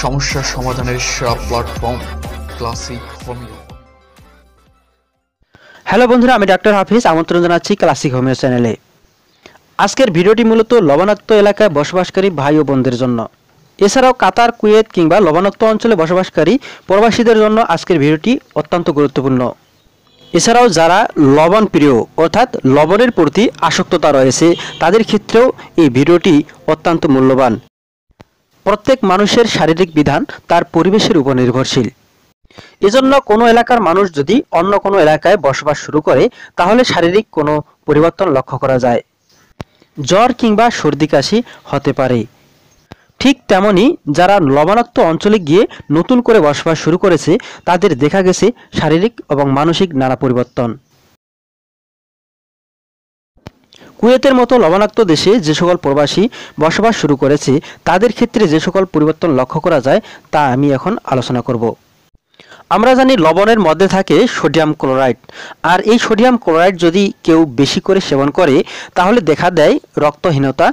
সমস্যা সমাধানের সেরা প্ল্যাটফর্ম ক্লাসিক হোমিও। হ্যালো বন্ধুরা, আমি ডাক্তার হাফিজ আমন্ত্রণ জানাচ্ছি ক্লাসিক হোমিও চ্যানেলে। আজকের ভিডিওটি মূলত লবণাক্ত এলাকায় বসবাসকারী ভাই ও বোনদের জন্য। এছাড়াও কাতার, কুয়েত কিংবা লবণাক্ত অঞ্চলে বসবাসকারী প্রবাসীদের জন্য আজকের ভিডিওটি অত্যন্ত গুরুত্বপূর্ণ। এছাড়াও যারা লবণ প্রিয় অর্থাৎ লবণের প্রতি আসক্ততা রয়েছে তাদের ক্ষেত্রেও এই ভিডিওটি অত্যন্ত মূল্যবান। প্রত্যেক মানুষের শারীরিক বিধান তার পরিবেশের উপর নির্ভরশীল। এজন্য কোনো এলাকার মানুষ যদি অন্য কোনো এলাকায় বসবাস শুরু করে তাহলে শারীরিক কোনো পরিবর্তন লক্ষ্য করা যায়। জ্বর কিংবা সর্দি কাশি হতে পারে। ঠিক তেমনি যারা লবণাক্ত অঞ্চলে গিয়ে নতুন করে বসবাস শুরু করেছে তাদের দেখা গেছে শারীরিক এবং মানসিক নানা পরিবর্তন। কুয়েতের মতো লবণাক্ত দেশে যে সকল প্রবাসী বসবাস শুরু করেছে তাদের ক্ষেত্রে যে সকল পরিবর্তন লক্ষ্য করা যায় তা আমি এখন আলোচনা করব। আমরা জানি লবণের মধ্যে থাকে সোডিয়াম ক্লোরাইড, আর এই সোডিয়াম ক্লোরাইড যদি কেউ বেশি করে সেবন করে তাহলে দেখা দেয় রক্তহীনতা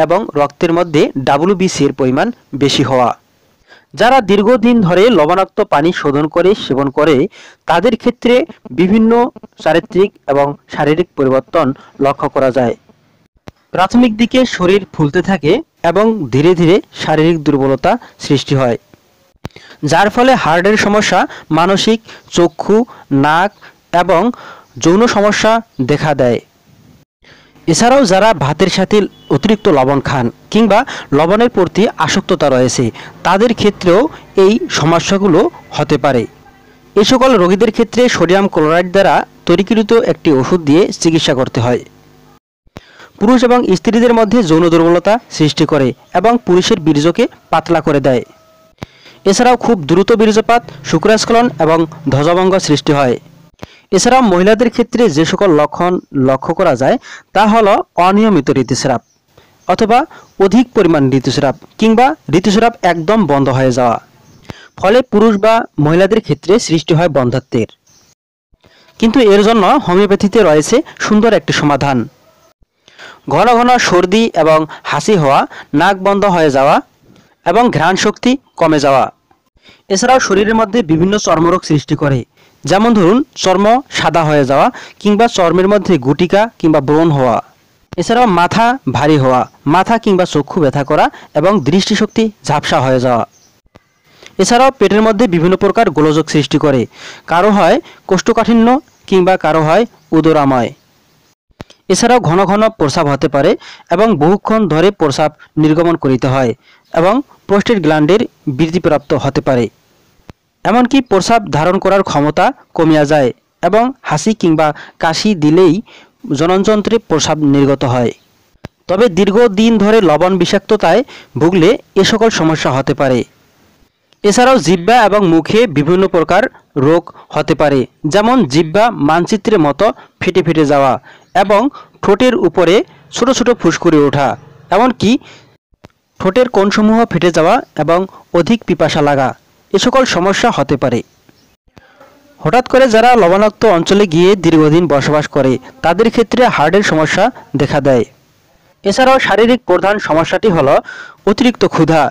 এবং রক্তের মধ্যে WBC এর পরিমাণ বেশি হওয়া। যারা দীর্ঘদিন ধরে লবণাক্ত পানি শোধন করে সেবন করে তাদের ক্ষেত্রে বিভিন্ন চারিত্রিক এবং শারীরিক পরিবর্তন লক্ষ্য করা যায়। প্রাথমিক দিকে শরীর ফুলতে থাকে এবং ধীরে ধীরে শারীরিক দুর্বলতা সৃষ্টি হয়, যার ফলে হার্টের সমস্যা, মানসিক, চক্ষু, নাক এবং যৌন সমস্যা দেখা দেয়। এছাড়াও যারা ভাতের সাথে অতিরিক্ত লবণ খান কিংবা লবণের প্রতি আসক্ততা রয়েছে তাদের ক্ষেত্রেও এই সমস্যাগুলো হতে পারে। এই সকল রোগীদের ক্ষেত্রে সোডিয়াম ক্লোরাইড দ্বারা তৈরিকৃত একটি ওষুধ দিয়ে চিকিৎসা করতে হয়। পুরুষ এবং স্ত্রীদের মধ্যে যৌন দুর্বলতা সৃষ্টি করে এবং পুরুষের বীর্যকে পাতলা করে দেয়। এছাড়াও খুব দ্রুত বীর্যপাত, শুক্রাস্খলন এবং ধ্বজভঙ্গ সৃষ্টি হয়। এছাড়াও মহিলাদের ক্ষেত্রে যে সকল লক্ষণ লক্ষ্য করা যায় তা হলো অনিয়মিত ঋতুস্রাব অথবা অধিক পরিমাণ ঋতুস্রাব কিংবা ঋতুস্রাব একদম বন্ধ হয়ে যাওয়া। ফলে পুরুষ বা মহিলাদের ক্ষেত্রে সৃষ্টি হয় বন্ধ্যাত্বের। কিন্তু এর জন্য হোমিওপ্যাথিতে রয়েছে সুন্দর একটি সমাধান। ঘন ঘন সর্দি এবং হাসি হওয়া, নাক বন্ধ হয়ে যাওয়া এবং ঘ্রাণ শক্তি কমে যাওয়া। এছাড়াও শরীরের মধ্যে বিভিন্ন চর্মরোগ সৃষ্টি করে, যেমন ধরুন চর্ম সাদা হয়ে যাওয়া কিংবা চর্মের মধ্যে গুটিকা কিংবা ব্রণ হওয়া। এছাড়াও মাথা ভারী হওয়া, মাথা কিংবা চক্ষু ব্যথা করা এবং দৃষ্টিশক্তি ঝাপসা হয়ে যাওয়া। এছাড়াও পেটের মধ্যে বিভিন্ন প্রকার গোলযোগ সৃষ্টি করে, কারো হয় কোষ্ঠকাঠিন্য কিংবা কারো হয় উদরাময়। এছাড়াও ঘন ঘন প্রস্রাব হতে পারে এবং বহুক্ষণ ধরে প্রস্রাব নির্গমন করিতে হয় এবং প্রোস্টেট গ্ল্যান্ডের বৃদ্ধিপ্রাপ্ত হতে পারে। এমনকি প্রস্রাব ধারণ করার ক্ষমতা কমিয়া যায় এবং হাসি কিংবা কাশি দিলেই জননযন্ত্রে প্রস্রাব নির্গত হয়। তবে দীর্ঘদিন ধরে লবণ বিষাক্ততায় ভুগলে এ সকল সমস্যা হতে পারে। এছাড়াও জিহ্বা এবং মুখে বিভিন্ন প্রকার রোগ হতে পারে, যেমন জিহ্বা মানচিত্রের মতো ফেটে ফেটে যাওয়া এবং ঠোঁটের উপরে ছোট ছোট ফুসকুড়ি ওঠা, এমনকি ঠোঁটের কোণসমূহ ফেটে যাওয়া এবং অধিক পিপাসা লাগা। এ সকল সমস্যা হতে পারে। হঠাৎ করে যারা লবণাক্ত অঞ্চলে গিয়ে দীর্ঘদিন বসবাস করে তাদের ক্ষেত্রে হার্টের সমস্যা দেখা দেয়। এছাড়াও শারীরিক প্রধান সমস্যাটি হলো অতিরিক্ত ক্ষুধা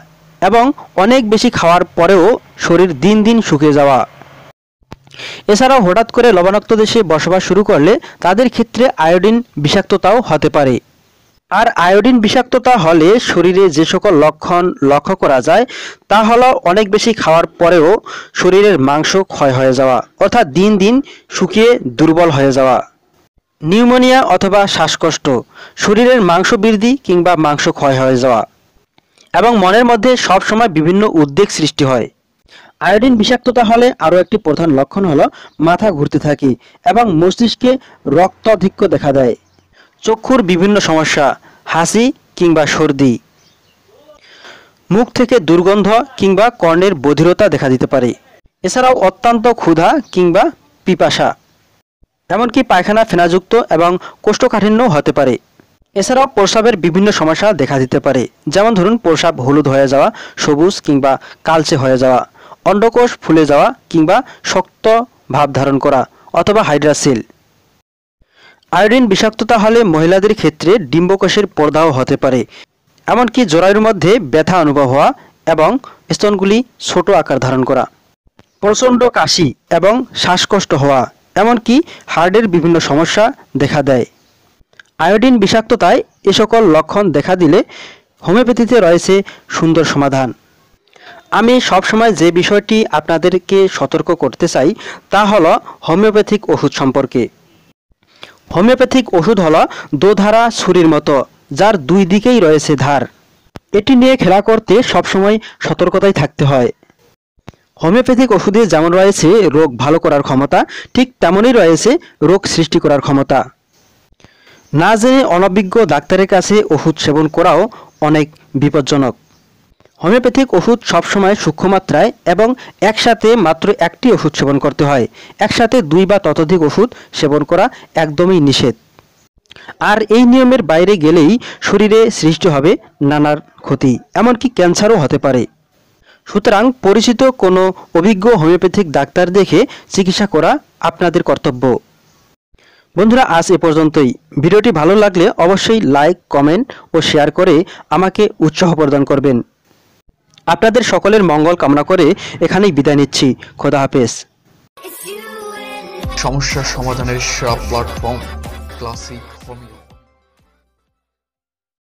এবং অনেক বেশি খাওয়ার পরেও শরীর দিন দিন শুকিয়ে যাওয়া। এছাড়াও হঠাৎ করে লবণাক্ত দেশে বসবাস শুরু করলে তাদের ক্ষেত্রে আয়োডিন বিষাক্ততাও হতে পারে। আর আয়োডিন বিষাক্ততা হলে শরীরে যে সকল লক্ষণ লক্ষ্য করা যায় তা হলো অনেক বেশি খাওয়ার পরেও শরীরের মাংস ক্ষয় হয়ে যাওয়া অর্থাৎ দিন দিন শুকিয়ে দুর্বল হয়ে যাওয়া, নিউমোনিয়া অথবা শ্বাসকষ্ট, শরীরের মাংস বৃদ্ধি কিংবা মাংস ক্ষয় হয়ে যাওয়া এবং মনের মধ্যে সবসময় বিভিন্ন উদ্বেগ সৃষ্টি হয়। আয়োডিন বিষাক্ততা হলে আরও একটি প্রধান লক্ষণ হলো মাথা ঘুরতে থাকে এবং মস্তিষ্কে রক্তাধিক্য দেখা দেয়, চক্ষুর বিভিন্ন সমস্যা, হাসি কিংবা সর্দি, মুখ থেকে দুর্গন্ধ কিংবা কর্ণের বধিরতা দেখা দিতে পারে। এছাড়াও অত্যন্ত ক্ষুধা কিংবা পিপাসা, এমনকি পায়খানা ফেনাযুক্ত এবং কোষ্ঠকাঠিন্য হতে পারে। এছাড়াও প্রস্রাবের বিভিন্ন সমস্যা দেখা দিতে পারে, যেমন ধরুন প্রস্রাব হলুদ হয়ে যাওয়া, সবুজ কিংবা কালচে হয়ে যাওয়া, অন্ডকোষ ফুলে যাওয়া কিংবা শক্ত ভাব ধারণ করা অথবা হাইড্রাসিল। আয়োডিন বিষাক্ততা হলে মহিলাদের ক্ষেত্রে ডিম্বকোষের পর্দাও হতে পারে, এমনকি জরায়ুর মধ্যে ব্যথা অনুভব হওয়া এবং স্তনগুলি ছোট আকার ধারণ করা, প্রচণ্ড কাশি এবং শ্বাসকষ্ট হওয়া, এমনকি হার্টের বিভিন্ন সমস্যা দেখা দেয়। আয়োডিন বিষাক্ততায় এ সকল লক্ষণ দেখা দিলে হোমিওপ্যাথিতে রয়েছে সুন্দর সমাধান। আমি সবসময় যে বিষয়টি আপনাদেরকে সতর্ক করতে চাই তা হলো হোমিওপ্যাথিক ওষুধ সম্পর্কে। হোমিওপ্যাথিক ওষুধ হলো দোধারা ছুরির মতো, যার দুই দিকেই রয়েছে ধার। এটি নিয়ে খেলা করতে সবসময় সতর্কতায় থাকতে হয়। হোমিওপ্যাথিক ওষুধে যেমন রয়েছে রোগ ভালো করার ক্ষমতা, ঠিক তেমনই রয়েছে রোগ সৃষ্টি করার ক্ষমতা। না জেনে অনভিজ্ঞ ডাক্তারের কাছে ওষুধ সেবন করাও অনেক বিপজ্জনক। হোমিওপ্যাথিক ওষুধ সবসময় সূক্ষ্ম মাত্রায় এবং একসাথে মাত্র একটি ওষুধ সেবন করতে হয়। একসাথে 2 বা ততোধিক ওষুধ সেবন করা একদমই নিষেধ। আর এই নিয়মের বাইরে গেলেই শরীরে সৃষ্টি হবে নানার ক্ষতি, এমনকি ক্যান্সারও হতে পারে। সুতরাং পরিচিত কোনো অভিজ্ঞ হোমিওপ্যাথিক ডাক্তার দেখে চিকিৎসা করা আপনাদের কর্তব্য। বন্ধুরা, আজ এ পর্যন্তই। ভিডিওটি ভালো লাগলে অবশ্যই লাইক, কমেন্ট ও শেয়ার করে আমাকে উৎসাহ প্রদান করবেন। আপনাদের সকলের মঙ্গল কামনা করে এখানেই বিদায় নিচ্ছি। খোদা হাফেজ। সমস্যা সমাধানের সেরা প্ল্যাটফর্ম ক্লাসিক হোমিও।